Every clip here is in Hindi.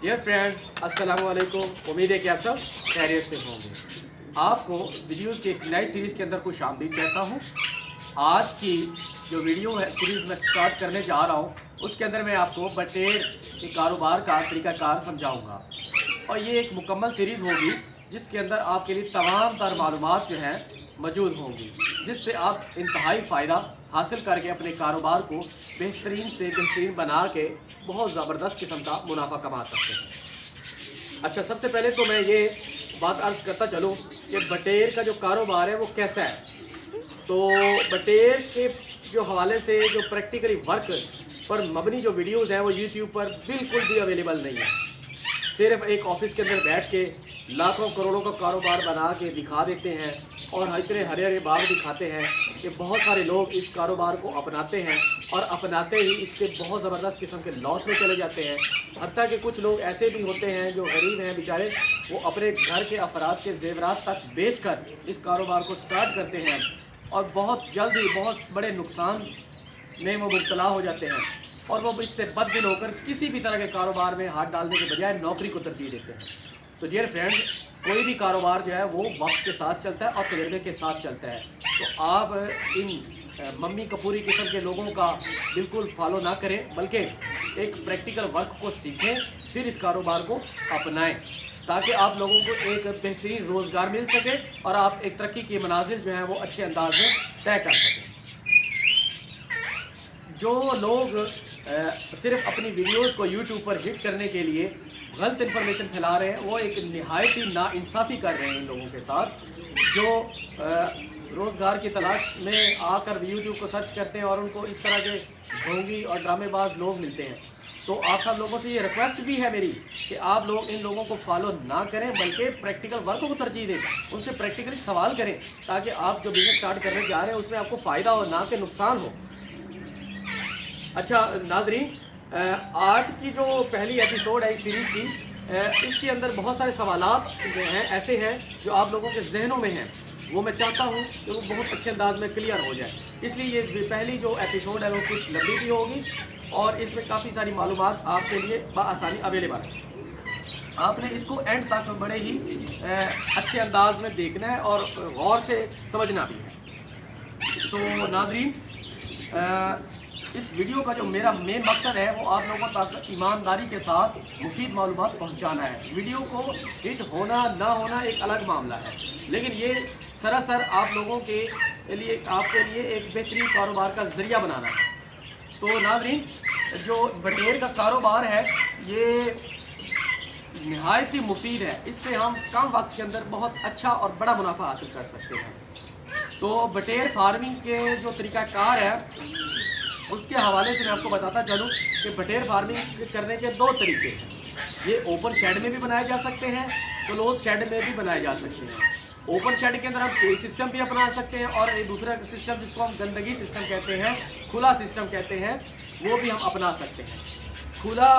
डियर फ्रेंड्स, अस्सलाम वालेकुम। उम्मीद है कि आप सब खैरियत से होंगे। आपको वीडियोस की एक नई सीरीज़ के अंदर खुश आमदीद कहता हूँ। आज की जो वीडियो है सीरीज़ मैं स्टार्ट करने जा रहा हूँ, उसके अंदर मैं आपको बटेर के कारोबार का तरीक़ाकार समझाऊँगा और ये एक मुकम्मल सीरीज़ होगी जिसके अंदर आपके लिए तमाम तर मालूमात जो हैं मौजूद होंगी, जिससे आप इंतहाई फ़ायदा हासिल करके अपने कारोबार को बेहतरीन से बेहतरीन बना के बहुत ज़बरदस्त किस्म का मुनाफा कमा सकते हैं। अच्छा, सबसे पहले तो मैं ये बात अर्ज़ करता चलूँ कि बटेर का जो कारोबार है वो कैसा है। तो बटेर के जो हवाले से जो प्रैक्टिकली वर्क पर मबनी जो वीडियोज़ हैं वो यूट्यूब पर बिल्कुल भी अवेलेबल नहीं है। सिर्फ एक ऑफिस के अंदर बैठ के लाखों करोड़ों का कारोबार बना के दिखा देते हैं और इतने हरे हरे बाग दिखाते हैं कि बहुत सारे लोग इस कारोबार को अपनाते हैं और अपनाते ही इसके बहुत ज़बरदस्त किस्म के लॉस में चले जाते हैं। हत्ता कि कुछ लोग ऐसे भी होते हैं जो गरीब हैं बेचारे, वो अपने घर के अफराद के ज़ेवरात तक बेचकर इस कारोबार को स्टार्ट करते हैं और बहुत जल्द ही बहुत बड़े नुकसान में वो मुब्तला हो जाते हैं और वो इससे बददिल होकर किसी भी तरह के कारोबार में हाथ डालने के बजाय नौकरी को तरजीह देते हैं। तो डियर फ्रेंड, कोई भी कारोबार जो है वो वक्त के साथ चलता है और तजर्बे के साथ चलता है। तो आप इन मम्मी कपूरी किस्म के लोगों का बिल्कुल फॉलो ना करें, बल्कि एक प्रैक्टिकल वर्क को सीखें, फिर इस कारोबार को अपनाएं ताकि आप लोगों को एक बेहतरीन रोज़गार मिल सके और आप एक तरक्की के मनाजिल जो हैं वो अच्छे अंदाज में तय कर सकें। जो लोग सिर्फ अपनी वीडियोस को यूट्यूब पर हिट करने के लिए गलत इन्फॉर्मेशन फैला रहे हैं, वो एक नहायत ही नाइंसाफ़ी कर रहे हैं इन लोगों के साथ जो रोज़गार की तलाश में आकर यूट्यूब को सर्च करते हैं और उनको इस तरह के ढोंगी और ड्रामेबाज लोग मिलते हैं। तो आप सब लोगों से ये रिक्वेस्ट भी है मेरी कि आप लोग इन लोगों को फॉलो ना करें, बल्कि प्रैक्टिकल वर्क को तरजीह दें, उनसे प्रैक्टिकली सवाल करें ताकि आप जो बिज़नेस स्टार्ट करने जा रहे हैं उसमें आपको फ़ायदा हो, ना कि नुकसान हो। अच्छा नाजरीन, आज की जो पहली एपिसोड है इस सीरीज़ की, इसके अंदर बहुत सारे सवालात जो हैं ऐसे हैं जो आप लोगों के जहनों में हैं, वो मैं चाहता हूँ कि वो बहुत अच्छे अंदाज में क्लियर हो जाए। इसलिए ये पहली जो एपिसोड है वो कुछ लंबी भी होगी और इसमें काफ़ी सारी मालूमात आपके लिए बआसानी अवेलेबल है। आपने इसको एंड तक बड़े ही अच्छे अंदाज में देखना है और गौर से समझना भी है। तो नाजरीन, इस वीडियो का जो मेरा मेन मकसद है वो आप लोगों तक ईमानदारी के साथ मुफीद मालूमात पहुंचाना है। वीडियो को हिट होना ना होना एक अलग मामला है, लेकिन ये सरासर आप लोगों के लिए आपके लिए एक बेहतरीन कारोबार का ज़रिया बनाना है। तो नाजरीन, जो बटेर का कारोबार है ये नहायत ही मुफीद है, इससे हम कम वक्त के अंदर बहुत अच्छा और बड़ा मुनाफा हासिल कर सकते हैं। तो बटेर फार्मिंग के जो तरीक़ाकार है उसके हवाले से मैं आपको बताता चलूँ कि बटेर फार्मिंग करने के दो तरीके हैं। ये ओपन शेड में भी बनाए जा सकते हैं, क्लोज शेड में भी बनाए जा सकते हैं। ओपन शेड के अंदर हम केज सिस्टम भी अपना सकते हैं और एक दूसरा सिस्टम जिसको हम गंदगी सिस्टम कहते हैं, खुला सिस्टम कहते हैं, वो भी हम अपना सकते हैं। खुला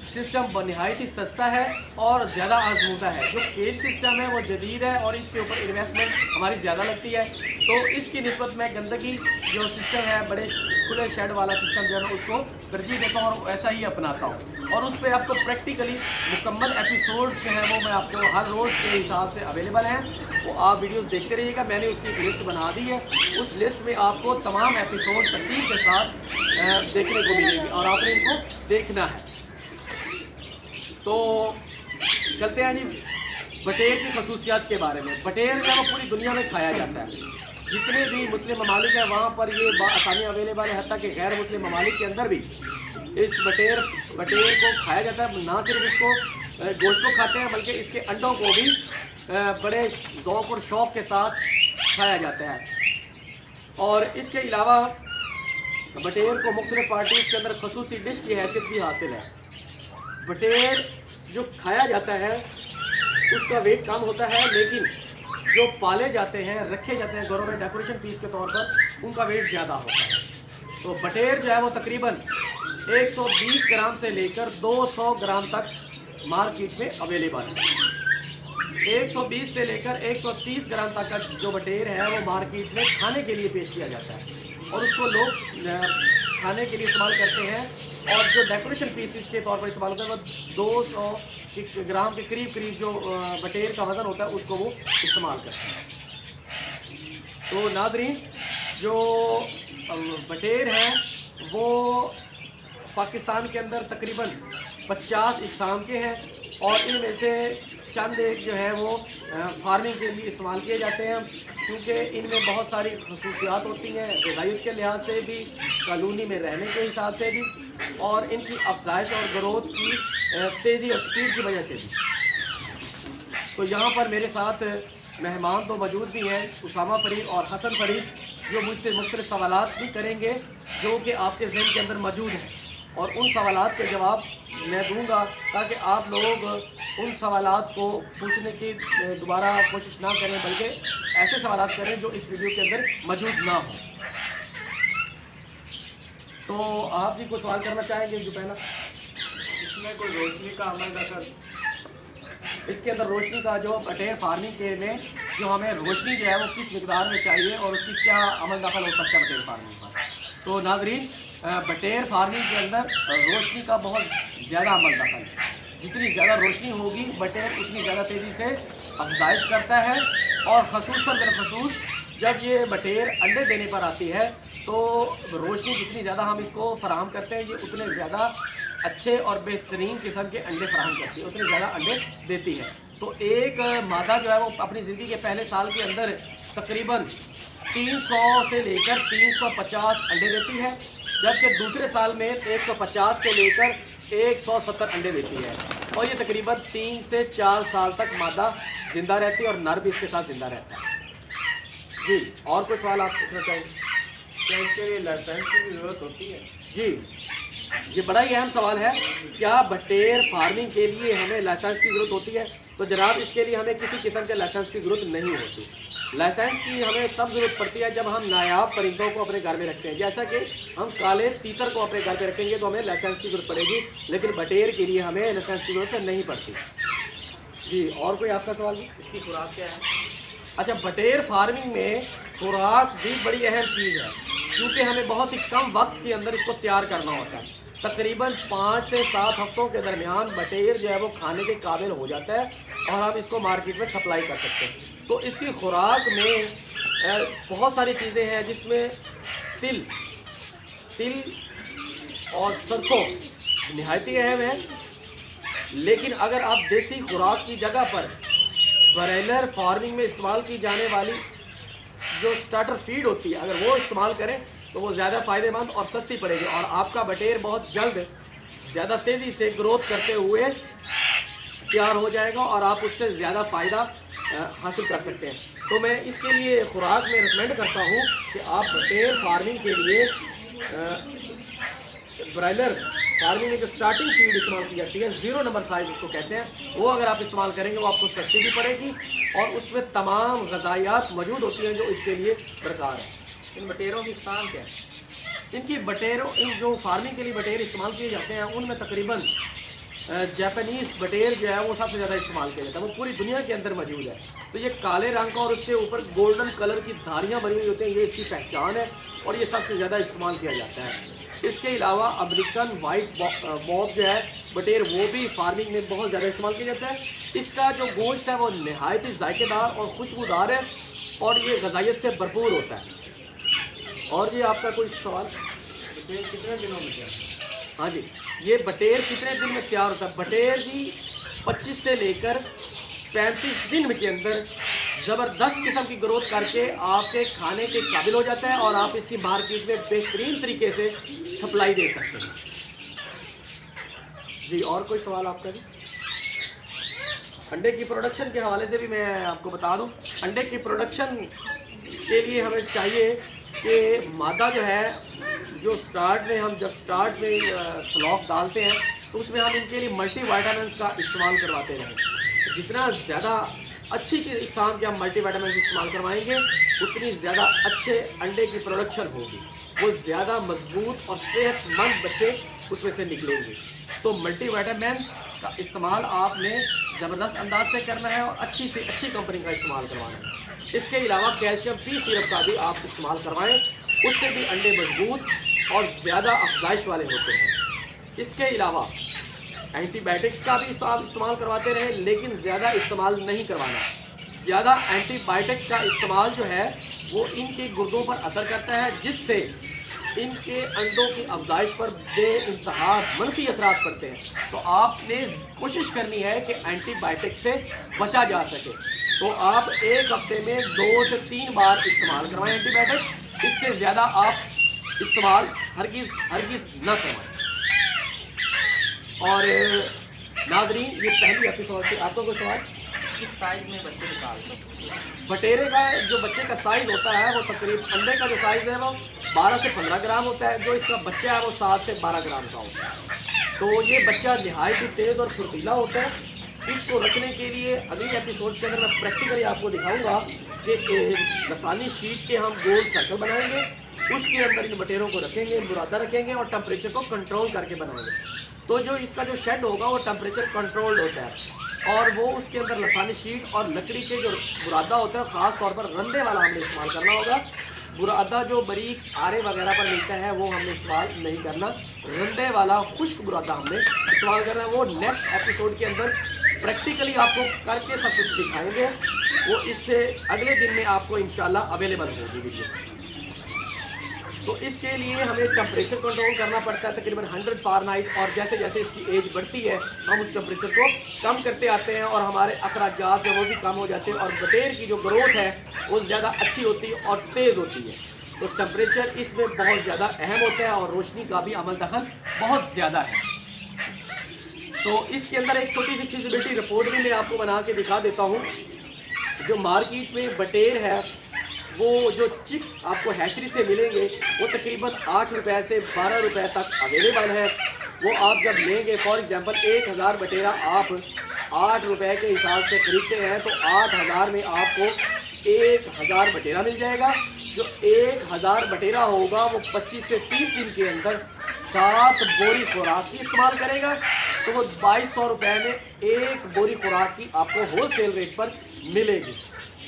सिस्टम नहायत ही सस्ता है और ज़्यादा आजमूदा है। जो केज सिस्टम है वो जदीद है और इसके ऊपर इन्वेस्टमेंट हमारी ज़्यादा लगती है, तो इसकी निस्बत में गंदगी जो सिस्टम है, बड़े खुले शेड वाला सिस्टम जो है मैं उसको तरजीह देता हूँ और ऐसा ही अपनाता हूँ। और उस पर आपको प्रैक्टिकली मुकम्मल एपिसोड्स जो हैं वो मैं आपको हर रोज़ के हिसाब से अवेलेबल हैं, वो आप वीडियोस देखते रहिएगा। मैंने उसकी एक लिस्ट बना दी है, उस लिस्ट में आपको तमाम एपिसोड तरतीब के साथ देखने को मिलेंगे और आपने इनको देखना है। तो चलते हैं जी बटेर की खसूसियात के बारे में। बटेर जो है वो पूरी दुनिया में खाया जाता है, जितने भी मुस्लिम ममालिक हैं वहाँ पर ये आसानी अवेलेबल है, हत्ता कि गैर मुस्लिम ममालिक के अंदर भी इस बटेर को खाया जाता है। ना सिर्फ इसको गोश्त को खाते हैं बल्कि इसके अंडों को भी बड़े ज़ौक़ और शौक़ के साथ खाया जाता है। और इसके अलावा बटेर को मुख्तलिफ पार्टीज़ के अंदर खसूसी डिश की हैसियत भी हासिल है। बटेर जो खाया जाता है उसका वेट कम होता है, लेकिन जो पाले जाते हैं, रखे जाते हैं घरों में डेकोरेशन पीस के तौर पर, उनका वेट ज़्यादा होता है। तो बटेर जो है वो तकरीबन 120 ग्राम से लेकर 200 ग्राम तक मार्केट में अवेलेबल है। 120 से लेकर 130 ग्राम तक का जो बटेर है वो मार्केट में खाने के लिए पेश किया जाता है और उसको लोग खाने के लिए इस्तेमाल करते हैं, और जो डेकोरेशन पीसेस के तौर पर इस्तेमाल होता है वो 200 ग्राम के करीब जो बटेर का वज़न होता है उसको वो इस्तेमाल करते हैं। तो नाज़रीन, जो बटेर हैं वो पाकिस्तान के अंदर तकरीबन 50 इकसाम के हैं, और इनमें से चंद एक जो है वो फार्मिंग के लिए इस्तेमाल किए जाते हैं, क्योंकि इनमें बहुत सारी खसूसियात होती हैं, ग़िज़ाइयत के लिहाज से भी, कॉलोनी में रहने के हिसाब से भी, और इनकी अफजाइश और ग्रोथ की तेज़ी और स्पीड की वजह से भी। तो यहाँ पर मेरे साथ मेहमान तो मौजूद भी हैं, उसामा फरीद और हसन फरीद, जो मुझसे मुख्तलिफ सवालात भी करेंगे जो कि आपके ज़हन के अंदर मौजूद हैं, और उन सवालात के जवाब मैं दूंगा ताकि आप लोग उन सवालात को पूछने की दोबारा कोशिश ना करें, बल्कि ऐसे सवालात करें जो इस वीडियो के अंदर मौजूद ना हो। तो आप जी को सवाल करना चाहेंगे? जो पहला, इसमें कोई रोशनी का अमल दखल? इसके अंदर रोशनी का जो बटेर फार्मिंग के में जो हमें रोशनी जो है वो किस मिकदार में चाहिए और उसकी क्या अमल दखल हो सकता है बटेर फार्मिंग पर। तो नाज़रीन, बटेर फार्मिंग के अंदर रोशनी का बहुत ज़्यादा अमल दखल है। जितनी ज़्यादा रोशनी होगी बटेर उतनी ज़्यादा तेज़ी से अफजाइश करता है, और खसूसन बिलखसूस जब ये बटेर अंडे देने पर आती है तो रोशनी जितनी ज़्यादा हम इसको फराहम करते हैं ये उतने ज़्यादा अच्छे और बेहतरीन किस्म के अंडे फराहम करती है, उतने ज़्यादा अंडे देती है। तो एक मादा जो है वो अपनी ज़िंदगी के पहले साल के अंदर तकरीबन 300 से लेकर 350 अंडे देती है, जबकि दूसरे साल में 150 से लेकर 170 अंडे देती है, और ये तकरीबन 3 से 4 साल तक मादा ज़िंदा रहती है और नर भी इसके साथ ज़िंदा रहता है। जी, और कोई सवाल आप पूछना चाहेंगे? क्या इसके लिए लाइसेंस की भी ज़रूरत होती है? जी, ये बड़ा ही अहम सवाल है, क्या बटेर फार्मिंग के लिए हमें लाइसेंस की ज़रूरत होती है? तो जनाब, इसके लिए हमें किसी किस्म के लाइसेंस की ज़रूरत नहीं होती। लाइसेंस की हमें तब ज़रूरत पड़ती है जब हम नायाब परिंदों को अपने घर में रखते हैं, जैसा कि हम काले तीतर को अपने घर पे रखेंगे तो हमें लाइसेंस की ज़रूरत पड़ेगी, लेकिन बटेर के लिए हमें लाइसेंस की ज़रूरत नहीं पड़ती। जी, और कोई आपका सवाल? इसकी खुराक क्या है? अच्छा, बटेर फार्मिंग में खुराक भी बड़ी अहम चीज़ है, क्योंकि हमें बहुत ही कम वक्त के अंदर इसको तैयार करना होता है। तकरीबन 5 से 7 हफ्तों के दरमियान बटेर जो है वो खाने के काबिल हो जाता है और हम इसको मार्केट में सप्लाई कर सकते हैं। तो इसकी खुराक में बहुत सारी चीज़ें हैं, जिसमें तिल और सरसों निहायती अहम है, लेकिन अगर आप देसी खुराक की जगह पर ब्रॉयलर फार्मिंग में इस्तेमाल की जाने वाली जो स्टार्टर फीड होती है अगर वो इस्तेमाल करें तो वो ज़्यादा फ़ायदेमंद और सस्ती पड़ेगी, और आपका बटेर बहुत जल्द ज़्यादा तेज़ी से ग्रोथ करते हुए तैयार हो जाएगा और आप उससे ज़्यादा फ़ायदा हासिल कर सकते हैं। तो मैं इसके लिए खुराक में रिकमेंड करता हूँ कि आप बटेर फार्मिंग के लिए ब्रॉयलर फार्मिंग में जो स्टार्टिंग फीड इस्तेमाल की जाती है 0 नंबर साइज़ उसको कहते हैं, वो अगर आप इस्तेमाल करेंगे वो आपको सस्ती भी पड़ेगी और उसमें तमाम ग़िज़ाइयात मौजूद होती हैं जो इसके लिए दरकार है। इन बटेरों की अक़साम क्या है? इन जो फार्मिंग के लिए बटेर इस्तेमाल किए जाते हैं उनमें तकरीबन जापानीज़ बटेर जो है वो सबसे ज़्यादा इस्तेमाल किया जाता है, वो पूरी दुनिया के अंदर मौजूद है। तो ये काले रंग का और उसके ऊपर गोल्डन कलर की धारियाँ बनी हुई होती हैं, ये इसकी पहचान है और ये सबसे ज़्यादा इस्तेमाल किया जाता है। इसके अलावा अमेरिकन वाइट बॉब जो है बटेर, वो भी फार्मिंग में बहुत ज़्यादा इस्तेमाल किया जाता है। इसका जो गोश्त है वो नहायत ही जायकेदार और खुशबूदार है और ये ग़िज़ाइयत से भरपूर होता है। और जी आपका कोई सवाल? बटेर कितने दिनों में क्या? हाँ जी, ये बटेर कितने दिन में तैयार होता है? बटेर जी 25 से लेकर 35 दिन के अंदर ज़बरदस्त किस्म की ग्रोथ करके आपके खाने के काबिल हो जाता है और आप इसकी मार्केट में बेहतरीन तरीके से सप्लाई दे सकते हैं। जी, और कोई सवाल आपका? जी, अंडे की प्रोडक्शन के हवाले से भी मैं आपको बता दूं, अंडे की प्रोडक्शन के लिए हमें चाहिए कि मादा जो है जो जब स्टार्ट में फ्लॉक डालते हैं तो उसमें हम इनके लिए मल्टीविटामिन्स का इस्तेमाल करवाते रहें। जितना ज़्यादा अच्छी इकसाम के हम मल्टीविटामिन्स इस्तेमाल करवाएंगे उतनी ज़्यादा अच्छे अंडे की प्रोडक्शन होगी, वो ज़्यादा मजबूत और सेहतमंद बच्चे उसमें से निकलेंगे। तो मल्टीविटामिन्स का इस्तेमाल आपने ज़बरदस्त अंदाज से करना है और अच्छी से अच्छी कंपनी का इस्तेमाल करवाना है। इसके अलावा कैल्शियम पी सिरप का भी आप इस्तेमाल करवाएं, उससे भी अंडे मजबूत और ज़्यादा अफजाइश वाले होते हैं। इसके अलावा एंटीबायोटिक्स का भी इस्तेमाल करवाते रहे, लेकिन ज़्यादा इस्तेमाल नहीं करवाना। ज़्यादा एंटीबायोटिक्स का इस्तेमाल जो है वो इनके गुर्दों पर असर करता है, जिससे इनके अंडों की अफजाइश पर बेइंतहा मनफी असरात पड़ते हैं। तो आपने कोशिश करनी है कि एंटीबायोटिक से बचा जा सके। तो आप एक हफ्ते में 2 से 3 बार इस्तेमाल करवाएं एंटीबायोटिक्स। इससे ज़्यादा आप इस्तेमाल हरगिज़ न करवाएं। और नाजरीन, ये पहली एपिसोड थी। आपको कोई सवाल? किस साइज में बच्चे निकालते हैं? बटेरे का जो बच्चे का साइज़ होता है वो तकरीब अंडे का जो साइज़ है वो 12 से 15 ग्राम होता है। जो इसका बच्चा है वो 7 से 12 ग्राम का होता है। तो ये बच्चा नहायत ही तेज़ और फुर्तीला होता है। इसको रखने के लिए अगली एपिसोड के अंदर मैं प्रैक्टिकली आपको दिखाऊंगा कि लसानी शीट के हम गोल सर्कल बनाएंगे, उसके अंदर इन बटेरों को रखेंगे, बुरादा रखेंगे और टेम्परेचर को कंट्रोल करके बनाएंगे। तो जो इसका जो शेड होगा वो टेम्परेचर कंट्रोल्ड होता है और वो उसके अंदर लसानी शीट और लकड़ी के जो बुरादा होता है, ख़ास तौर पर रंदे वाला हमने इस्तेमाल करना होगा। बुरादा जो बारीक आरे वगैरह पर मिलता है वो हमने इस्तेमाल नहीं करना। रंदे वाला खुश्क बुरादा हमने इस्तेमाल करना है। वो नेक्स्ट एपिसोड के अंदर प्रैक्टिकली आपको करके सब कुछ दिखाएंगे। वो इससे अगले दिन में आपको इंशाल्लाह अवेलेबल होगी वीडियो। तो इसके लिए हमें टेम्परेचर कंट्रोल करना पड़ता है तकरीबन 100 फ़ारेनहाइट, और जैसे जैसे इसकी एज बढ़ती है हम उस टेम्परेचर को कम करते आते हैं और हमारे अखराजात जो वो भी कम हो जाते हैं और बटेर की जो ग्रोथ है वो ज़्यादा अच्छी होती है और तेज़ होती है। तो टेम्परेचर इसमें बहुत ज़्यादा अहम होता है और रोशनी का भी अमल दखल बहुत ज़्यादा है। तो इसके अंदर एक छोटी सी फिजिबिलिटी रिपोर्ट भी मैं आपको बना के दिखा देता हूँ। जो मार्केट में बटेर है वो जो चिक्स आपको हैचरी से मिलेंगे वो तकरीबन 8 रुपये से 12 रुपये तक अवेलेबल है। वो आप जब लेंगे, फॉर एग्जांपल 1000 बटेरा आप 8 रुपये के हिसाब से ख़रीदते हैं तो 8000 में आपको 1000 बटेरा मिल जाएगा। जो 1000 बटेरा होगा वो 25 से 30 दिन के अंदर 7 बोरी खुराक की इस्तेमाल करेगा। तो वो 2200 रुपये में 1 बोरी खुराक की आपको होलसेल रेट पर मिलेगी।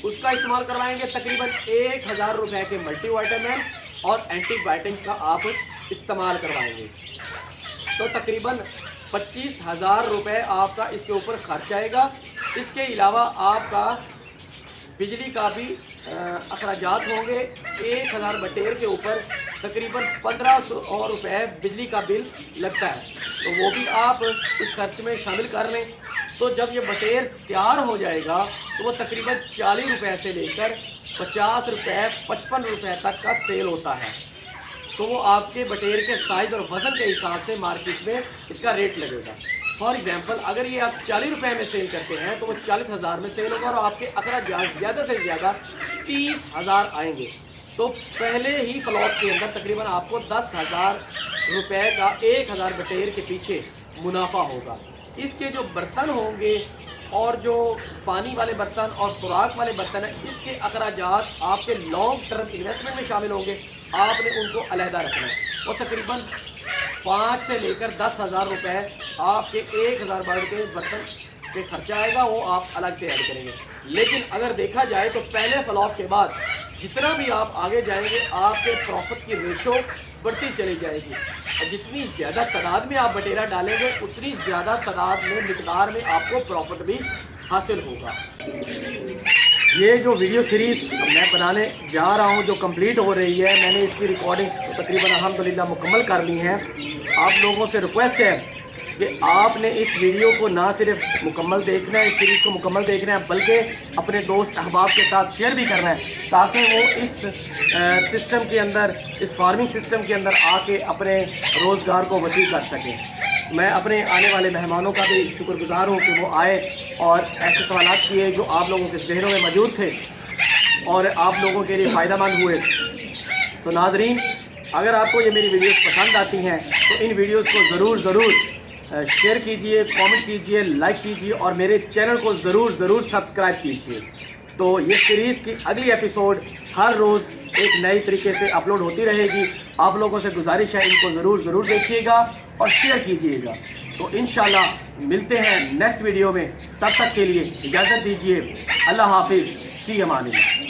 उसका इस्तेमाल करवाएंगे। तकरीबन 1000 रुपये के मल्टीवाइटामिन और एंटीबायोटिक्स का आप इस्तेमाल करवाएंगे। तो तकरीबन 25,000 रुपये आपका इसके ऊपर खर्च आएगा। इसके अलावा आपका बिजली का भी अखराजात होंगे। 1000 बटेर के ऊपर तकरीबन 1500 रुपये बिजली का बिल लगता है। तो वो भी आप इस खर्च में शामिल कर लें। तो जब ये बटेर तैयार हो जाएगा तो वो तकरीबन 40 रुपये से लेकर 50 रुपये 55 रुपये तक का सेल होता है। तो वो आपके बटेर के साइज़ और वज़न के हिसाब से मार्केट में इसका रेट लगेगा। फॉर एग्जांपल अगर ये आप 40 रुपये में सेल करते हैं तो वो 40,000 में सेल होगा और आपके अखराजात ज़्यादा से ज़्यादा 30,000 आएंगे। तो पहले ही फ्लॉट के अंदर तकरीबन आपको 10,000 रुपये का 1000 बटेर के पीछे मुनाफा होगा। इसके जो बर्तन होंगे और जो पानी वाले बर्तन और खुराक वाले बर्तन हैं, इसके अखराजात आपके लॉन्ग टर्म इन्वेस्टमेंट में शामिल होंगे। आपने उनको अलहदा रखना है। वो तकरीबन 5 से लेकर 10,000 रुपये आपके 1000 के बर्तन पे खर्चा आएगा, वो आप अलग से ऐड करेंगे। लेकिन अगर देखा जाए तो पहले फ्लॉप के बाद जितना भी आप आगे जाएंगे आपके प्रॉफिट की रेशो बढ़ती चली जाएगी। और जितनी ज़्यादा तादाद में आप बटेरा डालेंगे उतनी ज़्यादा तादाद में मिकदार में आपको प्रॉफिट भी हासिल होगा। ये जो वीडियो सीरीज़ मैं बनाने जा रहा हूँ जो कंप्लीट हो रही है, मैंने इसकी रिकॉर्डिंग तकरीबन अल्हम्दुलिल्लाह मुकम्मल कर ली हैं। आप लोगों से रिक्वेस्ट है कि आपने इस वीडियो को ना सिर्फ मुकम्मल देखना है, इस सीरीज़ को मुकम्मल देखना है, बल्कि अपने दोस्त अहबाब के साथ शेयर भी करना है ताकि वो इस सिस्टम के अंदर, इस फार्मिंग सिस्टम के अंदर आके अपने रोज़गार को वसी कर सकें। मैं अपने आने वाले मेहमानों का भी शुक्रगुजार हूँ कि वो आए और ऐसे सवाल किए जो आप लोगों के जहनों में मौजूद थे और आप लोगों के लिए फ़ायदेमंद हुए। तो नाजरीन, अगर आपको ये मेरी वीडियोस पसंद आती हैं तो इन वीडियोस को ज़रूर शेयर कीजिए, कमेंट कीजिए, लाइक कीजिए और मेरे चैनल को ज़रूर सब्सक्राइब कीजिए। तो ये सीरीज़ की अगली एपिसोड हर रोज़ एक नई तरीके से अपलोड होती रहेगी। आप लोगों से गुजारिश है इनको ज़रूर देखिएगा और शेयर कीजिएगा। तो इंशाल्लाह मिलते हैं नेक्स्ट वीडियो में। तब तक के लिए इजाज़त दीजिए। अल्लाह हाफिज़, फ़ी अमानिल्लाह।